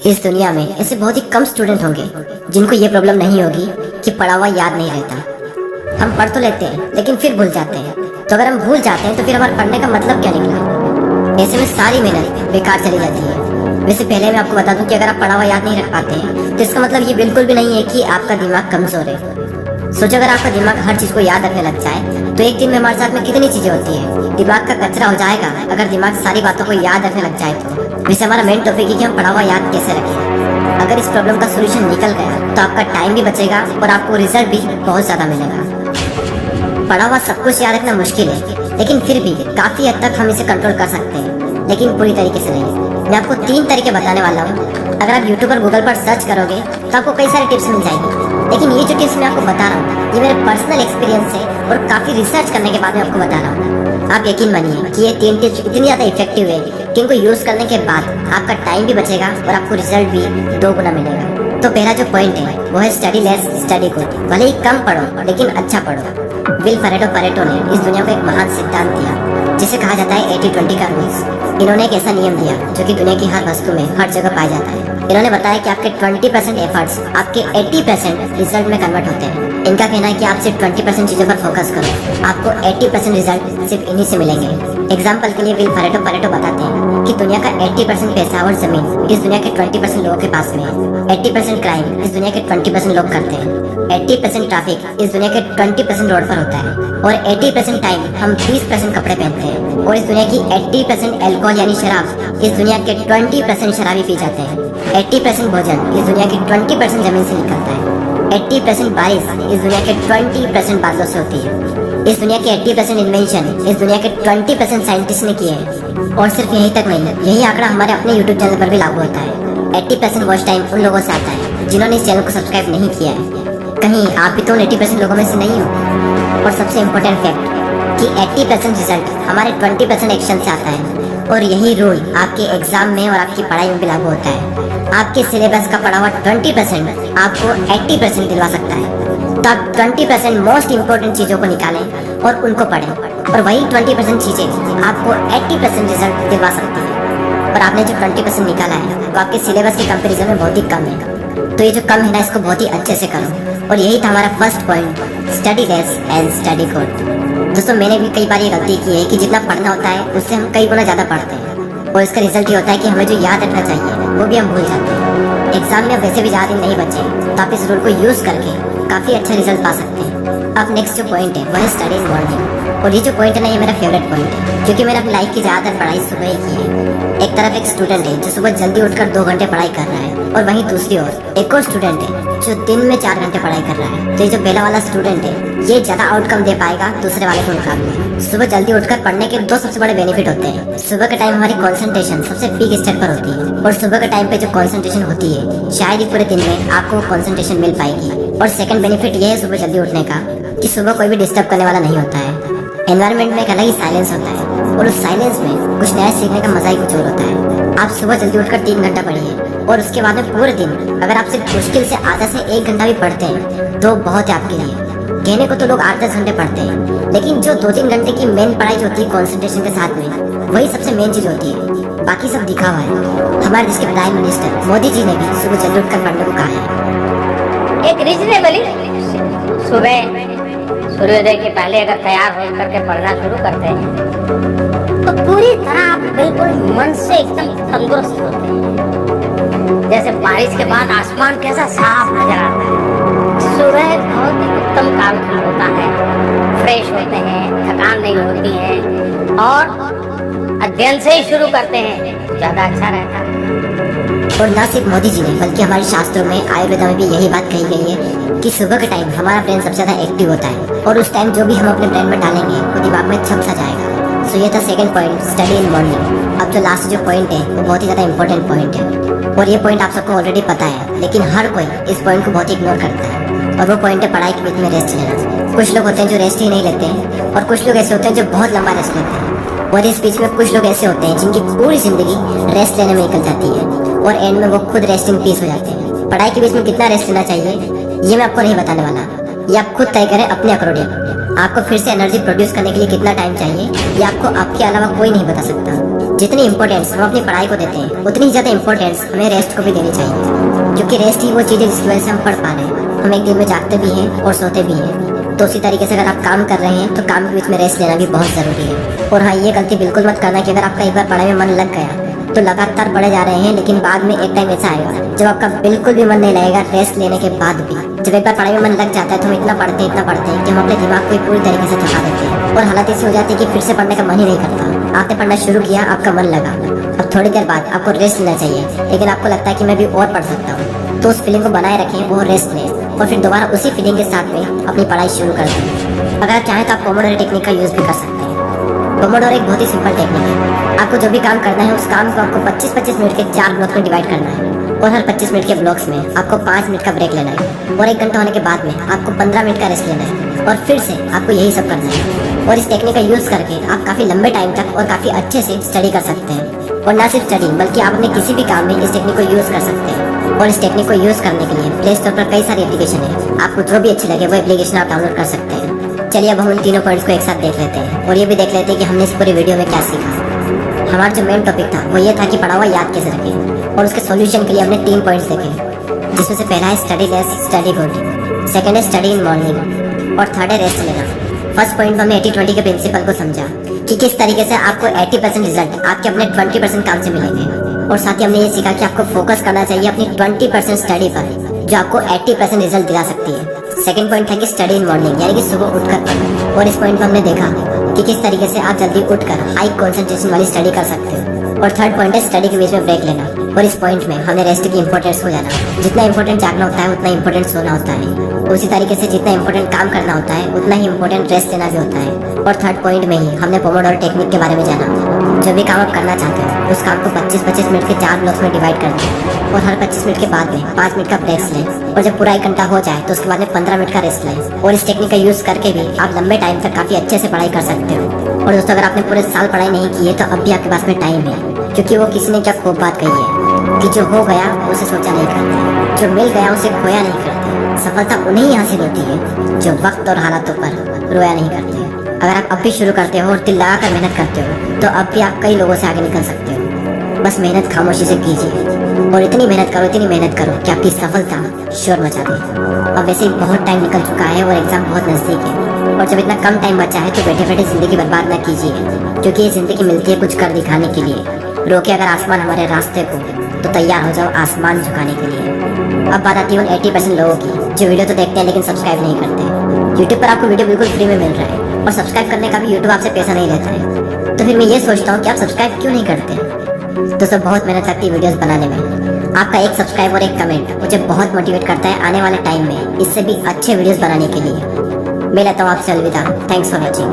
इस दुनिया में ऐसे बहुत ही कम स्टूडेंट होंगे जिनको ये प्रॉब्लम नहीं होगी कि पढ़ा हुआ याद नहीं रहता। हम पढ़ तो लेते हैं लेकिन फिर भूल जाते हैं। तो अगर हम भूल जाते हैं तो फिर हमारे पढ़ने का मतलब क्या निकला? ऐसे में सारी मेहनत बेकार चली जाती है। वैसे पहले मैं आपको बता दूं कि अगर आप पढ़ा हुआ याद नहीं रख पाते हैं तो इसका मतलब ये बिल्कुल भी नहीं है कि आपका दिमाग कमजोर है। सोचो अगर आपका दिमाग हर चीज को याद रखने लग जाए तो एक दिन में हमारे साथ में कितनी चीजें होती है, दिमाग का कचरा हो जाएगा अगर दिमाग सारी बातों को याद रखने लग जाए तो। वैसे हमारा मेन टॉपिक है कि हम पढ़ा हुआ याद कैसे रखें। अगर इस प्रॉब्लम का सोल्यूशन निकल गया तो आपका टाइम भी बचेगा और आपको रिजल्ट भी बहुत ज्यादा मिलेगा। पढ़ा हुआ सब कुछ याद रखना मुश्किल है लेकिन फिर भी काफी हद तक हम इसे कंट्रोल कर सकते हैं, लेकिन पूरी तरीके से नहीं। मैं आपको 3 तरीके बताने वाला हूँ। अगर आप यूट्यूब और गूगल पर सर्च करोगे तो आपको कई सारी टिप्स मिल जाएगी, लेकिन ये जो टिप्स मैं आपको बता रहा हूँ ये मेरे पर्सनल एक्सपीरियंस है और काफी रिसर्च करने के बाद मैं आपको बता रहा हूँ। आप यकीन मानिए कि ये 3 टिप्स इतनी ज्यादा इफेक्टिव है कि इनको यूज करने के बाद आपका टाइम भी बचेगा और आपको रिजल्ट भी 2 गुना मिलेगा। तो पहला जो पॉइंट है वो है स्टडी लेस स्टडी गुड। भले ही कम पढ़ो लेकिन अच्छा पढ़ो। विल परेटो ने इस दुनिया को एक महान सिद्धांत दिया जिसे कहा जाता है 80-20 का रूल्स। इन्होंने एक ऐसा नियम दिया जो कि दुनिया की हर वस्तु में हर जगह पाया जाता है। इन्होंने बताया कि आपके 20% एफर्ट्स आपके 80% रिजल्ट में कन्वर्ट होते हैं। इनका कहना है कि आप सिर्फ 20% चीजों पर फोकस करो, आपको 80% रिजल्ट सिर्फ इन्हीं से मिलेंगे। एग्जाम्पल के लिए विल परेटो बताते हैं कि दुनिया का 80% पैसा और जमीन इस दुनिया के 20% लोगों के पास में है। 80% क्राइम इस दुनिया के 20% लोग करते हैं। 80% ट्रैफिक इस दुनिया के 20% रोड पर होता है और 80% टाइम हम 20% कपड़े पहनते हैं। और इस दुनिया की 80% अल्कोहल यानी शराब इस दुनिया के 20% शराबी पी जाते हैं। 80% भोजन इस दुनिया की 20% जमीन से निकलता है। 80% बारिश इस दुनिया के 20% बादलों से होती है। इस दुनिया के 80% इन्वेंशन इस दुनिया के 20% साइंटिस्ट ने किए हैं। और सिर्फ यहीं तक नहीं, यही आंकड़ा हमारे अपने यूट्यूब चैनल पर भी लागू होता है। 80% वॉच टाइम उन लोगों से आता है जिन्होंने इस चैनल को सब्सक्राइब नहीं किया है। कहीं आप भी तो 80% लोगों में से नहीं हो। और सबसे इम्पोर्टेंट फैक्ट कि 80% रिजल्ट हमारे 20% एक्शन से आता है। और यही रूल आपके एग्जाम में और आपकी पढ़ाई में भी लागू होता है। आपके सिलेबस का पढ़ा हुआ 20% आपको 80% दिलवा सकता है। तो आप 20% मोस्ट इम्पोर्टेंट चीज़ों को निकालें और उनको पढ़ें और वही 20% चीज़ें आपको 80% रिजल्ट दिलवा सकती है। और आपने जो 20% निकाला है वो आपके सिलेबस के कंपेरिजन में बहुत ही कम है। तो ये जो कम है ना, इसको बहुत ही अच्छे से करो। और यही था हमारा first point, study less and study good. दोस्तों मैंने भी कई बार ये गलती की है कि जितना पढ़ना होता है उससे हम कई गुना ज़्यादा पढ़ते हैं और इसका रिजल्ट ये होता है कि हमें जो याद रखना चाहिए वो भी हम भूल जाते हैं। एग्जाम में वैसे भी ज़्यादा दिन नहीं बचे तो आप इस रूल को यूज़ करके काफ़ी अच्छा रिजल्ट पा सकते हैं। अब नेक्स्ट जो पॉइंट है वो है स्टडी इन मॉर्निंग। और ये जो पॉइंट है ना, ये मेरा फेवरेट पॉइंट है क्योंकि मैंने अपनी लाइफ की ज़्यादातर पढ़ाई सुबह ही की है। एक तरफ एक स्टूडेंट है जो सुबह जल्दी उठकर 2 घंटे पढ़ाई कर रहा है और वहीं दूसरी ओर एक और स्टूडेंट है जो दिन में 4 घंटे पढ़ाई कर रहा है। तो ये जो पहला वाला स्टूडेंट है ये ज़्यादा आउटकम दे पाएगा दूसरे वाले के मुकाबले। सुबह जल्दी उठकर पढ़ने के 2 सबसे बड़े बेनिफिट होते हैं। सुबह के टाइम हमारी कंसंट्रेशन सबसे पीक स्टेज पर होती है और सुबह के टाइम पे जो कंसंट्रेशन होती है शायद ही पूरे दिन में आपको कंसंट्रेशन मिल पाएगी। और सेकंड बेनिफिट ये है सुबह जल्दी उठने का कि सुबह कोई भी डिस्टर्ब करने वाला नहीं होता है। एनवायरनमेंट में एक अलग ही साइलेंस होता है और उस साइलेंस में कुछ नया सीखने का मजा ही कुछ और होता है। आप सुबह जल्दी उठकर 3 घंटा पढ़िए और उसके बाद में पूरे दिन अगर आप सिर्फ मुश्किल से आधा से 1 घंटा भी पढ़ते हैं तो बहुत है आपके लिए। कहने को तो लोग 8-10 घंटे पढ़ते हैं लेकिन जो 2-3 घंटे की मेन पढ़ाई जो होती है कॉन्सेंट्रेशन के साथ में वही सबसे मेन चीज होती है। बाकी सब दिखावा है। हमारे देश के प्राइम मिनिस्टर मोदी जी ने भी सुबह जल्दी उठकर पढ़ने को कहा है। एक रीजनेबली सुबह सूर्योदय के पहले अगर तैयार हो करके पढ़ना शुरू करते हैं तो पूरी तरह आप बिल्कुल मन से एकदम तंदुरुस्त होते हैं। जैसे बारिश के बाद आसमान कैसा साफ नजर आता है। सुबह बहुत ही उत्तम काम होता है, फ्रेश होते हैं, थकान नहीं होती है और अध्ययन से ही शुरू करते हैं ज्यादा अच्छा रहता है। और न सिर्फ मोदी जी ने बल्कि हमारे शास्त्रों में आयुर्वेद में भी यही बात कही गई है कि सुबह के टाइम हमारा ब्रेन सबसे ज्यादा एक्टिव होता है और उस टाइम जो भी हम अपने ब्रेन में डालेंगे वो दिमाग में छप सा जाएगा। सो ये था second point, study in morning. अब जो लास्ट जो पॉइंट है वो बहुत ही ज्यादा इंपॉर्टेंट पॉइंट है और ये पॉइंट आप सबको ऑलरेडी पता है लेकिन हर कोई इस पॉइंट को बहुत ही इग्नोर करता है और वो पॉइंट है पढ़ाई के बीच में रेस्ट लेना। कुछ लोग होते हैं जो रेस्ट ही नहीं लेते हैं और कुछ लोग ऐसे होते हैं जो बहुत लंबा रेस्ट लेते हैं और इस बीच में कुछ लोग ऐसे होते हैं जिनकी पूरी जिंदगी रेस्ट लेने में निकल जाती है और एंड में वो खुद रेस्टिंग पीस हो जाते हैं। पढ़ाई के बीच में कितना रेस्ट लेना चाहिए ये मैं आपको नहीं बताने वाला, ये आप खुद तय करें अपने अकॉर्डिंग। आपको फिर से एनर्जी प्रोड्यूस करने के लिए कितना टाइम चाहिए ये आपको आपके अलावा कोई नहीं बता सकता। जितनी इंपॉर्टेंस हम अपनी पढ़ाई को देते हैं उतनी ही ज़्यादा इंपॉर्टेंस हमें रेस्ट को भी देनी चाहिए, क्योंकि रेस्ट ही वो चीज़ है जिसकी वजह से हम पढ़ पा रहे हैं। हम एक दिन में जागते भी हैं और सोते भी हैं। तो उसी तरीके से अगर आप काम कर रहे हैं तो काम के बीच में रेस्ट लेना भी बहुत ज़रूरी है। और हाँ, ये गलती बिल्कुल मत करना कि अगर आपका एक बार पढ़ाई में मन लग गया तो लगातार पढ़े जा रहे हैं, लेकिन बाद में एक टाइम ऐसा आएगा जब आपका बिल्कुल भी मन नहीं लगेगा रेस्ट लेने के बाद भी। जब एक बार पढ़ाई में मन लग जाता है तो हम इतना पढ़ते हैं कि हम अपने दिमाग को पूरी तरीके से थका देते हैं और हालत ऐसी हो जाती है कि फिर से पढ़ने का मन ही नहीं करता। आपने पढ़ना शुरू किया, आपका मन लगा, अब थोड़ी देर बाद आपको रेस्ट लेना चाहिए, लेकिन आपको लगता है कि मैं भी और पढ़ सकता हूँ, तो उस फीलिंग को बनाए रखें, वो रेस्ट लें और फिर दोबारा उसी फीलिंग के साथ में अपनी पढ़ाई शुरू कर दें। अगर आप चाहें तो आप पोमोडोरो टेक्निक का यूज़ भी कर सकते हैं। पोमोडोरो एक बहुत ही सिंपल टेक्निक है। आपको जो भी काम करना है उस काम को आपको 25-25 मिनट के 4 ब्लॉक में डिवाइड करना है और हर 25 मिनट के ब्लॉक्स में आपको 5 मिनट का ब्रेक लेना है और 1 घंटा होने के बाद में आपको 15 मिनट का रेस्ट लेना है और फिर से आपको यही सब करना है। और इस टेक्निक का यूज़ करके आप काफ़ी लंबे टाइम तक और काफ़ी अच्छे से स्टडी कर सकते हैं। और ना सिर्फ स्टडी बल्कि आप अपने किसी भी काम में इस टेक्निक को यूज़ कर सकते हैं। और इस टेक्निक को यूज़ करने के लिए प्ले स्टोर पर कई सारी एप्लीकेशन है, आपको जो भी अच्छी लगे वो एप्लीकेशन आप डाउनलोड कर सकते हैं। चलिए अब हम उन तीनों पॉइंट्स को एक साथ देख लेते हैं और ये भी देख लेते हैं कि हमने इस पूरी वीडियो में क्या सीखा। हमारा जो मेन टॉपिक था वो ये था कि पढ़ा हुआ याद कैसे रखें, और उसके सॉल्यूशन के लिए हमने 3 पॉइंट्स देखे, जिसमें से पहला है study less study good, second है स्टडी इन मॉर्निंग और थर्ड है रेस्ट लेना। फर्स्ट पॉइंट में हमने 80-20 के प्रिंसिपल को समझा कि किस तरीके से आपको 80% रिजल्ट आपके अपने 20% काम से मिलेंगे, और साथ ही हमने ये सीखा कि आपको फोकस करना चाहिए अपनी 20% स्टडी पर जो आपको 80% रिजल्ट दिला सकती है। सेकंड पॉइंट था कि स्टडी इन मॉर्निंग, यानी कि सुबह उठकर पढ़ना, और इस पॉइंट में हमने देखा कि किस तरीके से आप जल्दी उठकर हाई कंसंट्रेशन वाली स्टडी कर सकते हो। और थर्ड पॉइंट है स्टडी के बीच में ब्रेक लेना, और इस पॉइंट में हमने रेस्ट की इंपॉर्टेंस को जाना। जितना इंपॉर्टेंट जागना होता है उतना इंपॉर्टेंट सोना होता है, उसी तरीके से जितना इंपॉर्टेंट काम करना होता है उतना ही इंपॉर्टेंट रेस्ट लेना भी होता है। और थर्ड पॉइंट में ही हमने पोमोडोरो टेक्निक के बारे में जाना। जो भी काम आप करना चाहते हो उस काम को 25-25 मिनट के 4 ब्लॉक्स में डिवाइड कर दें और हर 25 मिनट के बाद में 5 मिनट का ब्रेक लें, और जब पूरा 1 घंटा हो जाए तो उसके बाद में 15 मिनट का रेस्ट लें। और इस टेक्निक का यूज़ करके भी आप लंबे टाइम तक काफ़ी अच्छे से पढ़ाई कर सकते हो। और दोस्तों, अगर आपने पूरे साल पढ़ाई नहीं की है तो अब भी आपके पास में टाइम है, क्योंकि वो किसी ने क्या खूब बात कही है कि जो हो गया उसे सोचा नहीं करते, जो मिल गया उसे खोया नहीं करते। सफलता उन्हें ही हासिल होती है जो वक्त और हालातों पर रोया नहीं करते। अगर आप अब भी शुरू करते हो और दिल लगा कर मेहनत करते हो तो अब भी आप कई लोगों से आगे निकल सकते हो। बस मेहनत खामोशी से कीजिए और इतनी मेहनत करो कि आपकी सफलता शोर मचा दे। अब वैसे ही बहुत टाइम निकल चुका है और एग्जाम बहुत नज़दीक है, और जब इतना कम टाइम बचा है तो बैठे बैठे ज़िंदगी बर्बाद ना कीजिए, क्योंकि ये ज़िंदगी मिलती है कुछ कर दिखाने के लिए। रोके अगर आसमान हमारे रास्ते को तो तैयार हो जाओ आसमान झुकाने के लिए। अब बात आती है उन 80% लोगों की जो वीडियो तो देखते हैं लेकिन सब्सक्राइब नहीं करते। यूट्यूब पर आपको वीडियो बिल्कुल फ्री में मिल रहा है और सब्सक्राइब करने का भी यूट्यूब आपसे पैसा नहीं लेता है, तो फिर मैं ये सोचता हूँ कि आप सब्सक्राइब क्यों नहीं करते। तो सब बहुत मेहनत लगती है वीडियोस बनाने में। आपका एक सब्सक्राइब और एक कमेंट मुझे बहुत मोटिवेट करता है आने वाले टाइम में इससे भी अच्छे वीडियोस बनाने के लिए। मैं लेता हूँ आपसे अलविदा। Thanks for watching.